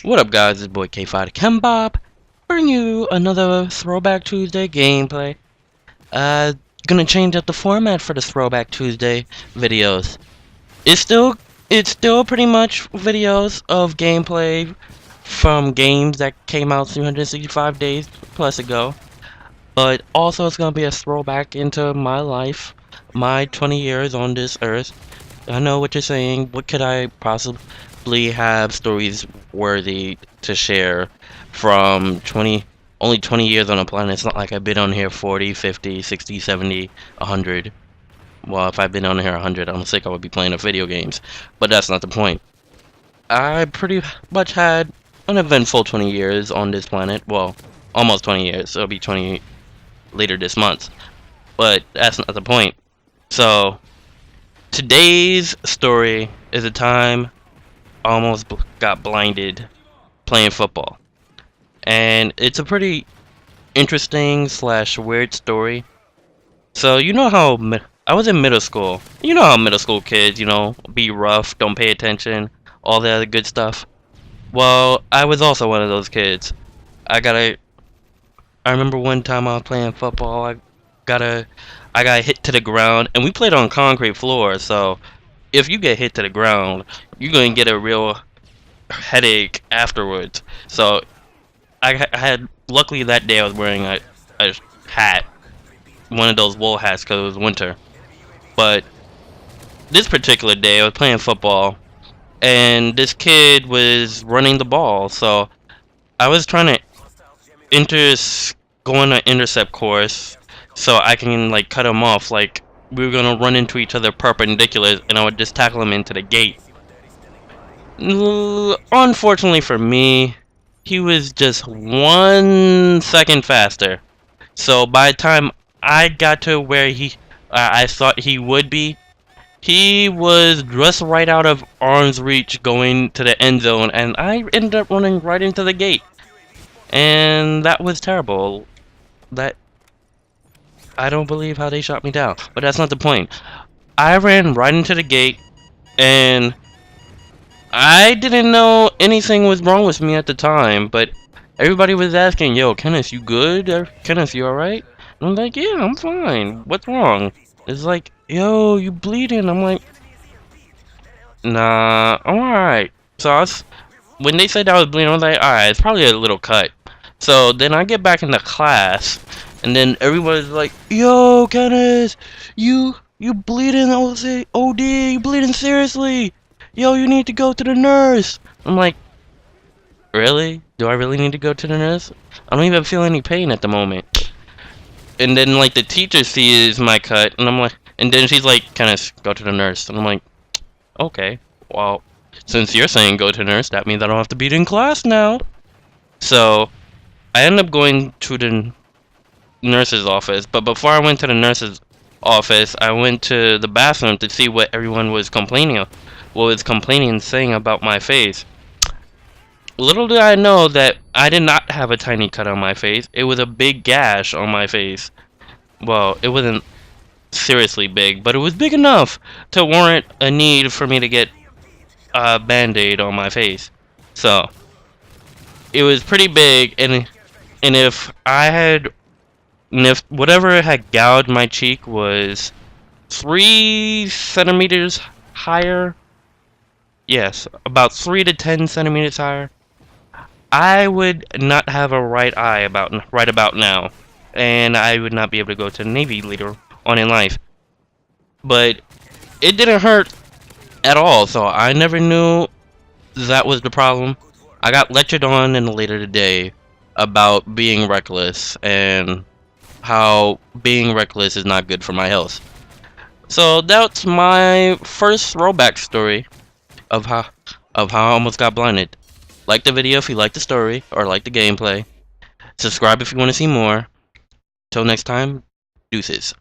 What up, guys? It's boy K5 Kembob, bringing you another Throwback Tuesday gameplay. Gonna change up the format for the Throwback Tuesday videos. It's still pretty much videos of gameplay from games that came out 365 days plus ago. But also it's gonna be a throwback into my life, my 20 years on this earth. I know what you're saying. What could I possibly have stories worthy to share from only 20 years on the planet? It's not like I've been on here 40, 50, 60, 70, 100. Well, if I've been on here 100, I'm sick I would be playing video games. But that's not the point. I pretty much had an eventful 20 years on this planet. Well, almost 20 years. So it'll be 20 later this month. But that's not the point. So today's story is a time I almost got blinded playing football. And it's a pretty interesting / weird story. So you know how I was in middle school. You know how middle school kids, be rough, don't pay attention, all the other good stuff. Well, I was also one of those kids. I remember one time I was playing football, I got hit to the ground, and we played on concrete floor, so if you get hit to the ground, you're going to get a real headache afterwards. So I had, luckily that day I was wearing a hat, one of those wool hats because it was winter. But this particular day I was playing football, and this kid was running the ball, so I was trying to go on an intercept course so I can cut him off. Like, we were gonna run into each other perpendicular, and I would just tackle him into the gate. Unfortunately for me, he was just 1 second faster. So by the time I got to where I thought he would be, he was just right out of arm's reach going to the end zone, and I ended up running right into the gate. And that was terrible. I don't believe how they shot me down, but that's not the point. I ran right into the gate, and I didn't know anything was wrong with me at the time, but everybody was asking, "Yo, Kenneth, you good? Kenneth, you alright?" I'm like, "Yeah, I'm fine. What's wrong?" It's like, "Yo, you bleeding?" I'm like, "Nah, I'm alright." So when they said I was bleeding, I was like, "Alright, it's probably a little cut." So then I get back into class, and then everybody's like, "Yo, Kenneth, you bleeding? OD, you bleeding seriously? Yo, you need to go to the nurse." I'm like, "Really? Do I really need to go to the nurse? I don't even feel any pain at the moment." And then the teacher sees my cut, and I'm like, and then she's like, "Kenneth, go to the nurse." And I'm like, "Okay, well, since you're saying go to the nurse, that means I don't have to be in class now." So I ended up going to the nurse's office, but before I went to the nurse's office, I went to the bathroom to see what everyone was complaining of. And saying about my face. Little did I know that I did not have a tiny cut on my face. It was a big gash on my face. Well, it wasn't seriously big, but it was big enough to warrant a need for me to get a band-aid on my face. So it was pretty big, and if whatever had gouged my cheek was 3 centimeters higher, yes, about 3 to 10 centimeters higher, I would not have a right eye right about now, and I would not be able to go to the Navy later on in life. But it didn't hurt at all, so I never knew that was the problem. I got lectured on in the later today about being reckless and how being reckless is not good for my health. So that's my first throwback story of how I almost got blinded. Like the video if you like the story or like the gameplay. Subscribe if you want to see more. Till next time, deuces.